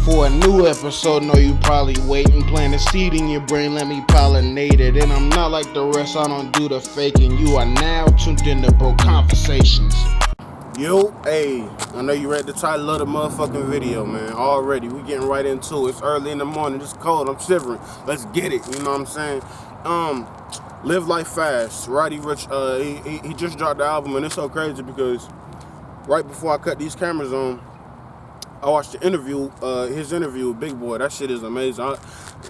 For a new episode, know you probably waiting. Plant a seed in your brain, let me pollinate it. And I'm not like the rest, I don't do the faking. You are now tuned into Bro Conversations. Yo, hey, I know you read the title of the motherfucking video, man. Already, we getting right into it. It's early in the morning, it's cold, I'm shivering. Let's get it, you know what I'm saying? Live Life Fast, Roddy Ricch, he just dropped the album, and it's so crazy because right before I cut these cameras on, I watched the interview, his interview with Big Boy. That shit is amazing.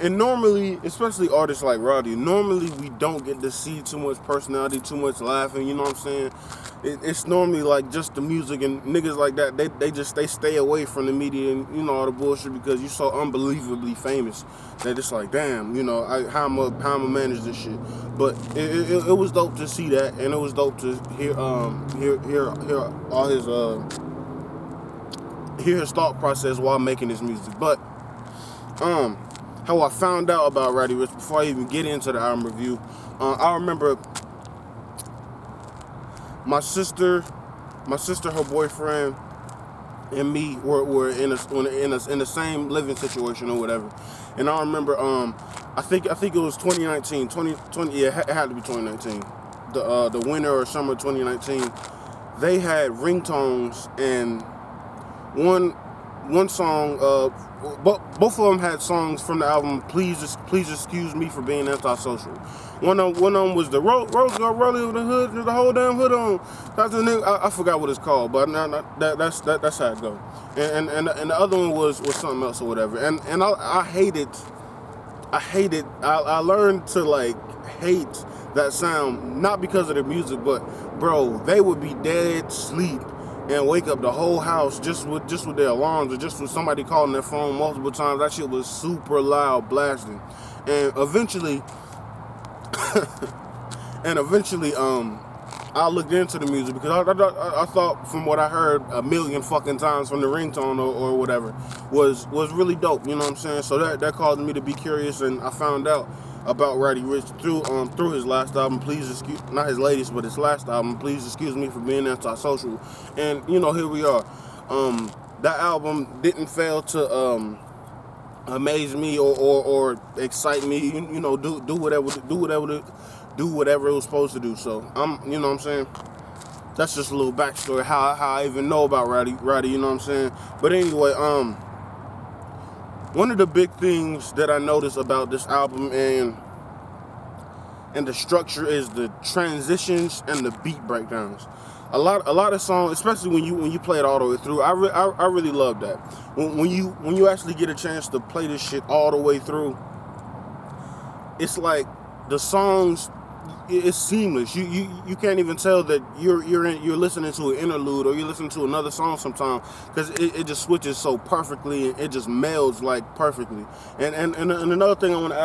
And normally, especially artists like Roddy, normally we don't get to see too much personality, too much laughing, you know what I'm saying? It's normally like just the music, and niggas like that, they stay away from the media and, you know, all the bullshit because you're so unbelievably famous that it's like, damn, you know, how I'ma manage this shit. But it was dope to see that, and it was dope to hear all his thought process while making his music. But how I found out about Roddy Ricch before I even get into the album review, I remember my sister, her boyfriend, and me were in the same living situation or whatever. And I remember I think it was 2019, yeah, it had to be 2019, the winter or summer 2019. They had ringtones, and one song, both of them had songs from the album Please Excuse Me for Being Antisocial. One of them was the Rose Girl Rolling with the hood, the whole damn hood on. I forgot what it's called, but that's how it goes. And the other one was something else or whatever. And I learned to like hate that sound, not because of the music, but bro, they would be dead sleep and wake up the whole house just with their alarms, or just with somebody calling their phone multiple times. That shit was super loud, blasting. And eventually, I looked into the music because I thought, from what I heard a million fucking times from the ringtone or whatever, was really dope. You know what I'm saying? So that caused me to be curious, and I found out about Roddy Ricch through his last album, not his latest, but his last album, Please Excuse Me for Being Antisocial. And you know, here we are. That album didn't fail to amaze me or excite me. You know, do whatever it was supposed to do. So you know what I'm saying? That's just a little backstory how I even know about Roddy. You know what I'm saying? But anyway, one of the big things that I noticed about this album and the structure is the transitions and the beat breakdowns. A lot of songs, especially when you play it all the way through, I really love that. When you actually get a chance to play this shit all the way through, it's like the songs, it's seamless. You can't even tell that you're listening to an interlude or you're listening to another song sometimes, because it just switches so perfectly, and it just melds like perfectly. And another thing I want to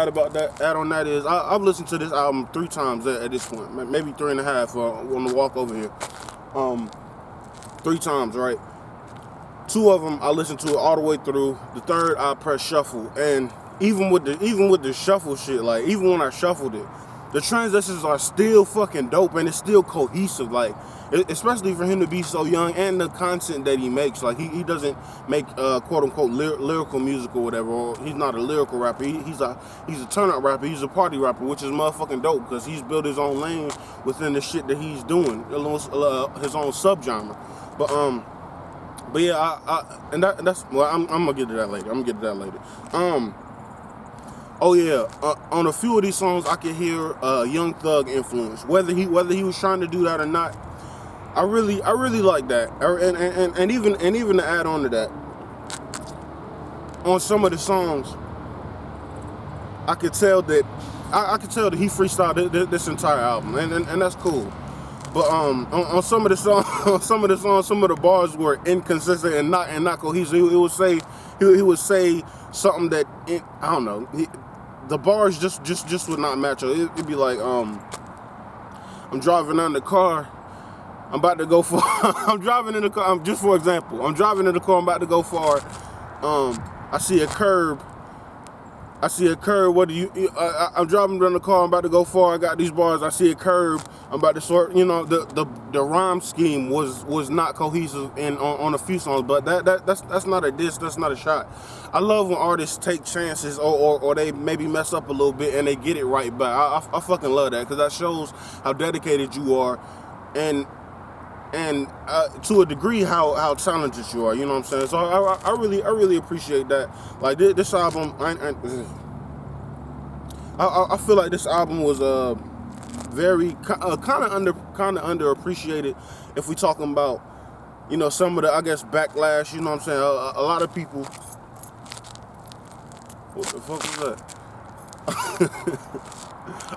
add on that is I've listened to this album 3 times at this point, maybe 3.5 on the walk over here. 3 times, right? 2 of them I listened to it all the way through. The third I press shuffle, and even with the shuffle shit, like even when I shuffled it, the transitions are still fucking dope, and it's still cohesive, like, especially for him to be so young, and the content that he makes. Like, he doesn't make quote-unquote lyrical music or whatever, or he's not a lyrical rapper. He's a turn-up rapper, he's a party rapper, which is motherfucking dope, because he's built his own lane within the shit that he's doing, his own subgenre. But yeah, that's, well, I'm gonna get to that later. Oh yeah, on a few of these songs I could hear Young Thug influence. Whether he was trying to do that or not, I really like that. And even to add on to that, on some of the songs, I could tell that he freestyled this entire album, and that's cool. But on some of the songs, some of the bars were inconsistent and not cohesive. He would say something that I don't know. The bars just would not match up. It'd be like, I'm driving in the car, I'm about to go far. I'm driving in the car. Just for example, I'm driving in the car, I'm about to go far. I see a curb, I see a curb. What do you? I'm driving down the car. I'm about to go far. I got these bars. I see a curb. I'm about to sort. You know, the rhyme scheme was not cohesive on a few songs, but that's not a diss. That's not a shot. I love when artists take chances or they maybe mess up a little bit and they get it right back. I fucking love that because that shows how dedicated you are, and to a degree how talented you are. You know what I'm saying? So I really appreciate that. Like this album, I feel like this album was very kind of underappreciated. If we talking about, you know, some of the, I guess, backlash. You know what I'm saying? A lot of people. What the fuck was that?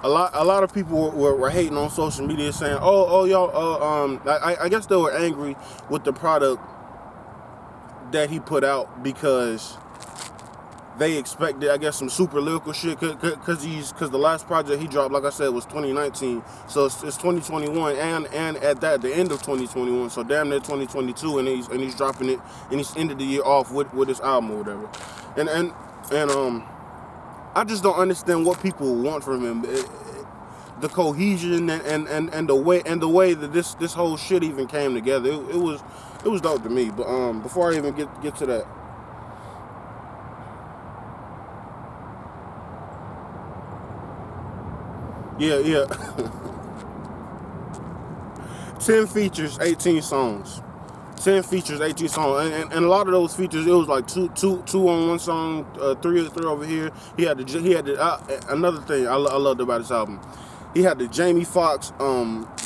A lot of people were hating on social media, saying, "Oh, y'all." I guess they were angry with the product that he put out because they expected, I guess, some super lyrical shit. Because the last project he dropped, like I said, was 2019. So it's 2021, and at that, the end of 2021. So damn near 2022, and he's dropping it, and he's ended the year off with this album or whatever. And I just don't understand what people want from him. The cohesion and the way that this whole shit even came together. It was dope to me. But before I even get to that, yeah. 10 features, 18 songs. 10 features, 18 songs, and a lot of those features, it was like two on one song, three over here. He had another thing I loved about this album. He had the Jamie Foxx.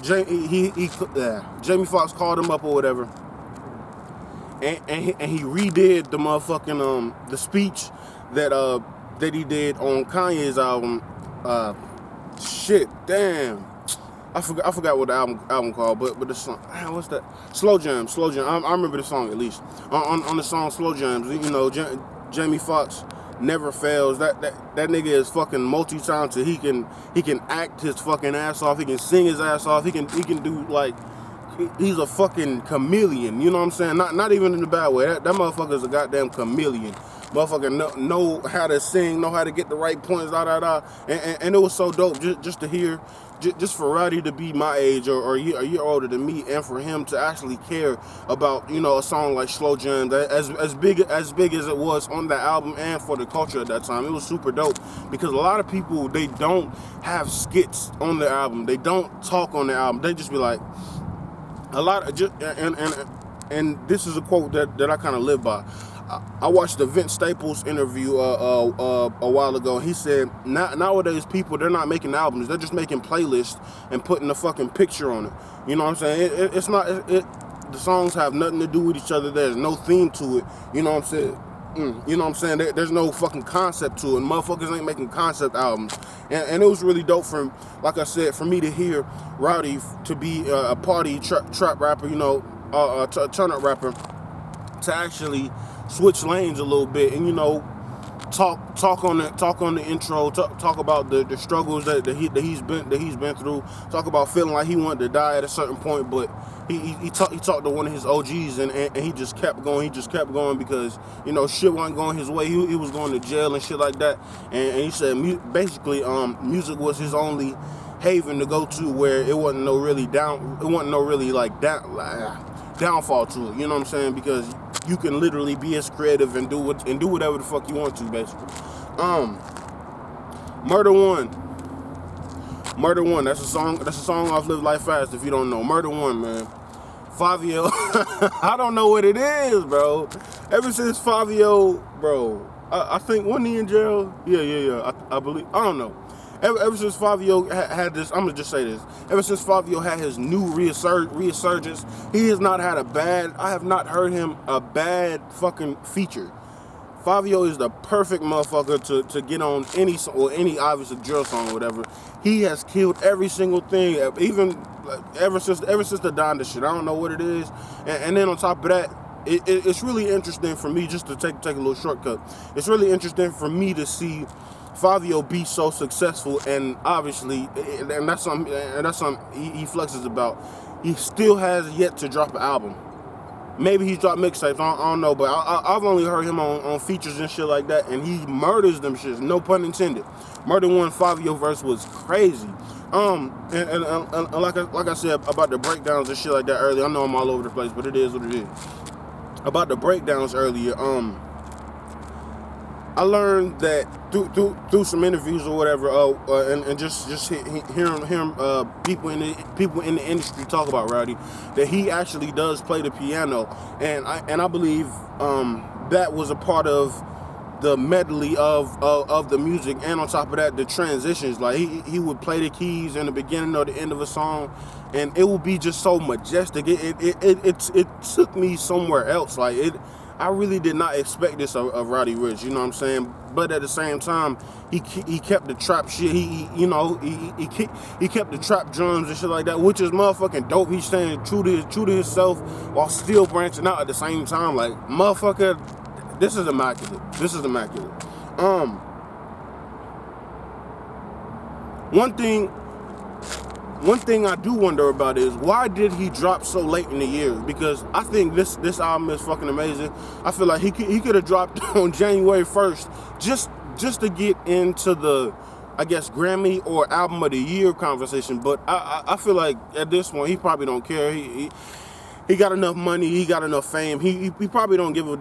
Jamie Foxx called him up or whatever, and he redid the motherfucking the speech that he did on Kanye's album. Shit, damn. I forgot what the album called, but the song, what's that? Slow Jam. I remember the song at least. On the song Slow Jams, you know, Jamie Foxx never fails. That nigga is fucking multi-talented. He can act his fucking ass off. He can sing his ass off. He can do, like, he's a fucking chameleon. You know what I'm saying? Not even in a bad way. That motherfucker is a goddamn chameleon. Motherfucker know how to sing, know how to get the right points, and it was so dope just to hear, just for Roddy to be my age or a year older than me, and for him to actually care about, you know, a song like Slow Jam, as big as it was on that album and for the culture at that time. It was super dope because a lot of people, they don't have skits on their album, they don't talk on their album, they just be like a lot of and this is a quote that I kind of live by. I watched the Vince Staples interview a while ago. He said, nowadays people, they're not making albums. They're just making playlists and putting a fucking picture on it. You know what I'm saying? It's not, the songs have nothing to do with each other. There's no theme to it. You know what I'm saying? You know what I'm saying? There's no fucking concept to it. Motherfuckers ain't making concept albums. And it was really dope like I said, for me to hear Roddy to be a party trap rapper, you know, a turn-up rapper, to actually switch lanes a little bit and, you know, talk on the intro, talk about the struggles that he's been through, talk about feeling like he wanted to die at a certain point, but he talked to one of his OGs and he just kept going because, you know, shit wasn't going his way. He was going to jail and shit like that, and he said basically music was his only haven to go to where it wasn't no really downfall to it. You know what I'm saying? Because you can literally be as creative and do whatever the fuck you want to, basically. Murder One. That's a song off Live Life Fast. If you don't know, Murder One, man. Fabio. I don't know what it is, bro. Ever since Fabio, bro, I think wasn't he in jail? Yeah. I believe. I don't know. Ever since Fabio had this, I'm gonna just say this. Ever since Fabio had his new resurgence, he has not had I have not heard him a bad fucking feature. Fabio is the perfect motherfucker to get on any song, or any obviously drill song or whatever. He has killed every single thing, even ever since the Donda shit. I don't know what it is. And then on top of that, it's really interesting for me, just to take a little shortcut. It's really interesting for me to see Fabio be so successful, and obviously, and that's something he flexes about. He still has yet to drop an album. Maybe he's dropped mixtapes, I don't know, but I've only heard him on features and shit like that, and he murders them shits, no pun intended. Murder One 5-year verse was crazy. And like I said about the breakdowns and shit like that earlier, I know I'm all over the place, but it is what it is. About the breakdowns earlier, I learned that through some interviews or whatever, and just hearing people in the industry talk about Roddy, that he actually does play the piano, and I believe that was a part of the medley of the music, and on top of that, the transitions. Like he would play the keys in the beginning or the end of a song, and it would be just so majestic. It took me somewhere else. Like I really did not expect this of Roddy Ricch, you know what I'm saying? But at the same time, he kept the trap shit. He kept the trap drums and shit like that, which is motherfucking dope. He's staying true to himself while still branching out at the same time. Like, motherfucker, this is immaculate. This is immaculate. One thing I do wonder about is, why did he drop so late in the year? Because I think this album is fucking amazing. I feel like he could have dropped on January 1st just to get into the, I guess, Grammy or Album of the Year conversation. But I feel like at this point he probably don't care. He got enough money, he got enough fame. He probably don't give a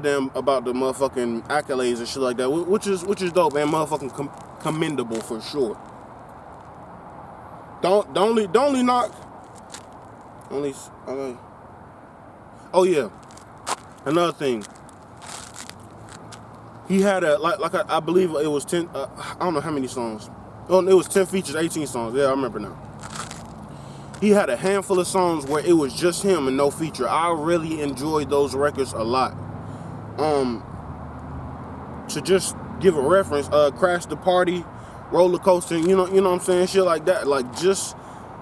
damn about the motherfucking accolades and shit like that, which is dope and motherfucking commendable for sure. Don't only knock. Oh yeah, another thing. He had I believe it was 10. I don't know how many songs. Oh, it was 10 features, 18 songs. Yeah, I remember now. He had a handful of songs where it was just him and no feature. I really enjoyed those records a lot. To just give a reference, Crash the Party, Roller Coaster, you know what I'm saying, shit like that. Like, just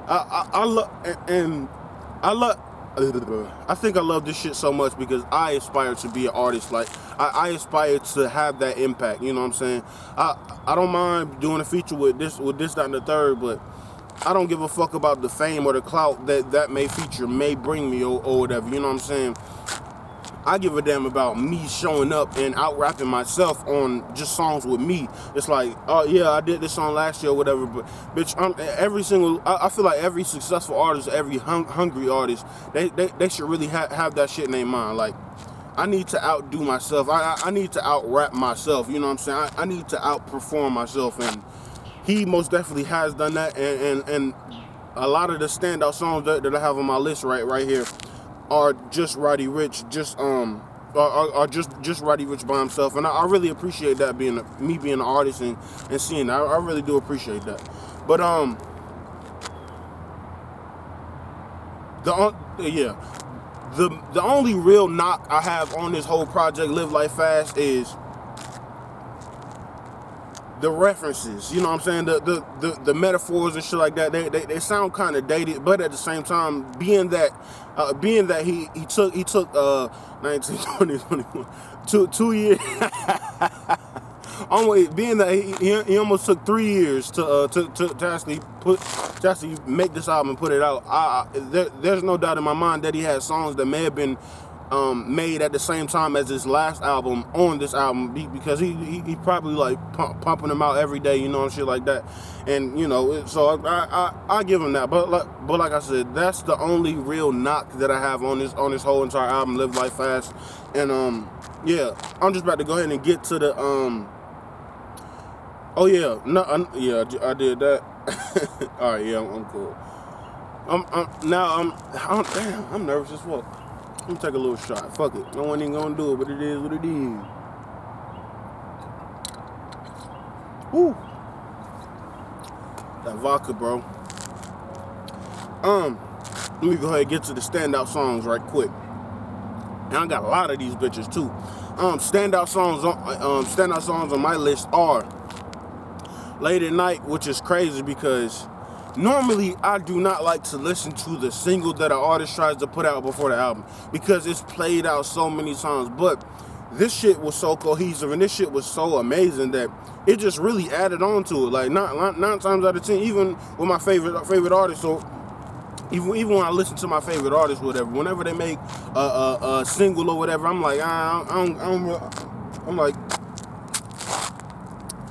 I think I love this shit so much because I aspire to be an artist. Like, I aspire to have that impact, you know what I'm saying? I don't mind doing a feature with this, that, and the third, but I don't give a fuck about the fame or the clout that may bring me or whatever, you know what I'm saying? I give a damn about me showing up and out-rapping myself on just songs with me. It's like, oh yeah, I did this song last year or whatever, but bitch, I feel like every successful artist, every hungry artist, they should really have that shit in their mind. Like, I need to outdo myself. I need to out-rap myself, you know what I'm saying? I need to outperform myself, and he most definitely has done that, and a lot of the standout songs that I have on my list right here are just Roddy Ricch, just Roddy Ricch by himself, and I really appreciate that, being an artist and seeing that. I really do appreciate that. But the only real knock I have on this whole project, Live Life Fast, is the references, you know what I'm saying? The metaphors and shit like that, they sound kind of dated, but at the same time, being that he took 19, 20, 21, 2 years, being that he almost took 3 years to actually make this album and put it out. There's no doubt in my mind that he had songs that may have been made at the same time as his last album on this album, because he probably like pumping them out every day, you know, and shit like that. And you know, so I give him that. But like I said, that's the only real knock that I have on this whole entire album, Live Life Fast. And yeah, I'm just about to go ahead and get to the oh yeah, no, I did that. All right, yeah, I'm cool. I'm nervous as fuck. Let me take a little shot. Fuck it. No one ain't gonna do it, but it is what it is. Woo. That vodka, bro. Let me go ahead and get to the standout songs right quick. And I got a lot of these bitches too. Standout songs on my list are Late at Night, which is crazy because normally I do not like to listen to the single that an artist tries to put out before the album, because it's played out so many times. But this shit was so cohesive and this shit was so amazing that it just really added on to it. Like, nine times out of 10, even with my favorite artist. So even when I listen to my favorite artists, whatever, whenever they make a single or whatever, I'm like,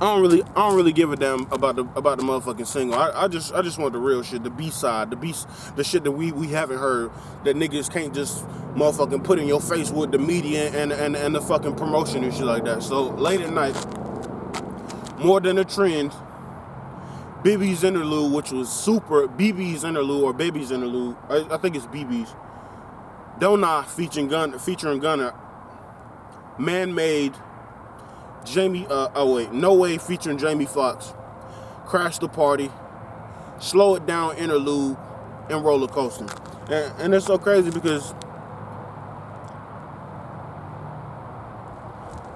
I don't really give a damn about the motherfucking single. I just want the real shit, the B-side, the shit that we haven't heard, that niggas can't just motherfucking put in your face with the media and the fucking promotion and shit like that. So Late at Night, More Than a Trend, BB's Interlude, which was super, BB's Interlude or Baby's Interlude, I think it's BB's, Donna featuring Gunna, Man-Made, No Way featuring Jamie Foxx, Crash the Party, Slow It Down Interlude, and Roller Coaster. And it's so crazy because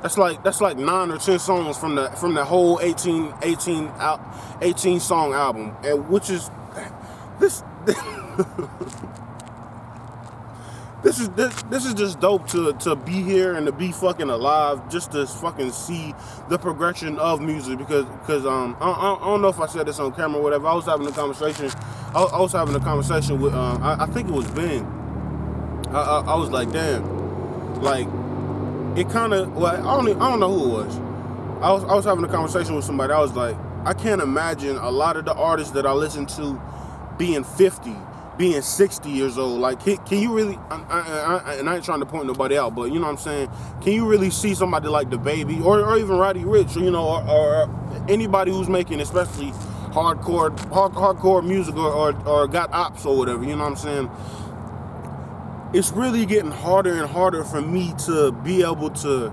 that's like 9 or 10 songs from the whole 18 song album, and which is this. This is just dope to be here and to be fucking alive, just to fucking see the progression of music, because I don't know if I said this on camera or whatever. I was having a conversation. I was having a conversation with I think it was Ben. I was like, damn, like it kind of, well, I don't know who it was. I was having a conversation with somebody. I was like, I can't imagine a lot of the artists that I listen to being 50. Being 60 years old. Like, can you really, and I ain't trying to point nobody out, but you know what I'm saying, can you really see somebody like the Baby or even Roddy Ricch, you know, or anybody who's making especially hardcore music or got ops or whatever, you know what I'm saying? It's really getting harder and harder for me to be able to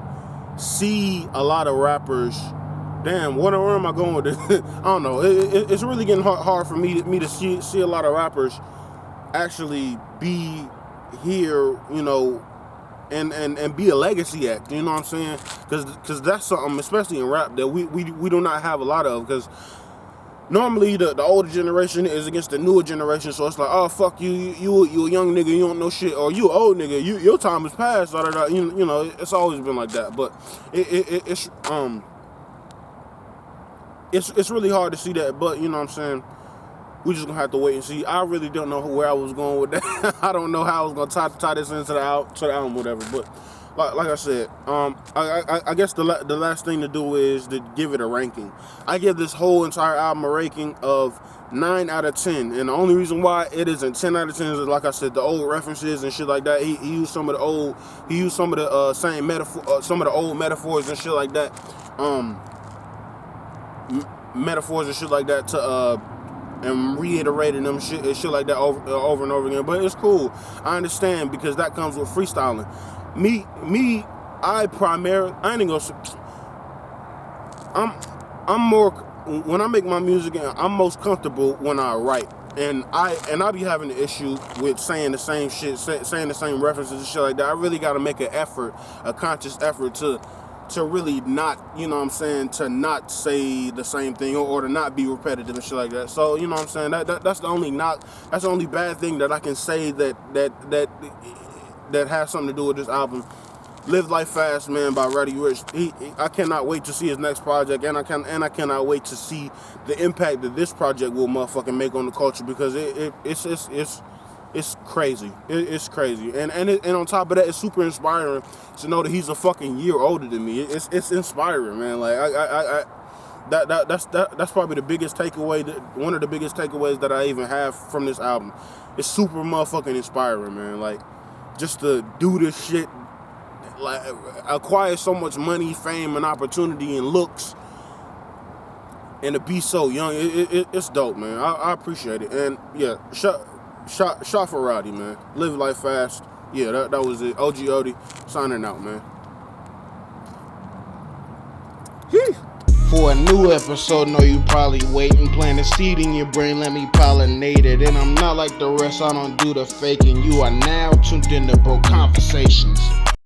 see a lot of rappers. Damn, where am I going with this? I don't know. It's really getting hard for me to see a lot of rappers actually be here, you know, and be a legacy act, you know what I'm saying? Because that's something, especially in rap, that we do not have a lot of, because normally the older generation is against the newer generation, so it's like, oh, fuck you a young nigga, you don't know shit, or you an old nigga, your time is past, you know, it's always been like that. But it's really hard to see that, but you know what I'm saying, we just gonna have to wait and see. I really don't know where I was going with that. I don't know how I was gonna tie this into the album, whatever. But like I said, I guess the last thing to do is to give it a ranking. I give this whole entire album a ranking of 9 out of 10, and the only reason why it isn't 10 out of 10 is, like I said, the old references and shit like that. He used some of the same metaphor, some of the old metaphors and shit like that. Metaphors and shit like that to and reiterating them shit like that over and over again. But it's cool. I understand, because that comes with freestyling. I'm more, when I make my music, I'm most comfortable when I write. And I be having an issue with saying the same shit, saying the same references and shit like that. I really got to make an effort, a conscious effort to really not, you know what I'm saying, to not say the same thing or to not be repetitive and shit like that. So, you know what I'm saying, that's the only bad thing that I can say that has something to do with this album. Live Life Fast, man, by Roddy Ricch. I cannot wait to see his next project, and I cannot wait to see the impact that this project will motherfucking make on the culture, because it's crazy. It's crazy. And on top of that, it's super inspiring to know that he's a fucking year older than me. It's inspiring, man. Like that's probably the biggest takeaway, one of the biggest takeaways that I even have from this album. It's super motherfucking inspiring, man. Like, just to do this shit, like acquire so much money, fame, and opportunity and looks, and to be so young, it's dope, man. I appreciate it. And yeah, shot for Roddy, man. Live Life Fast. Yeah, that was it. OG Odie signing out, man. For a new episode, know you probably waiting. Plant a seed in your brain, let me pollinate it. And I'm not like the rest, I don't do the faking. You are now tuned into Bro Conversations.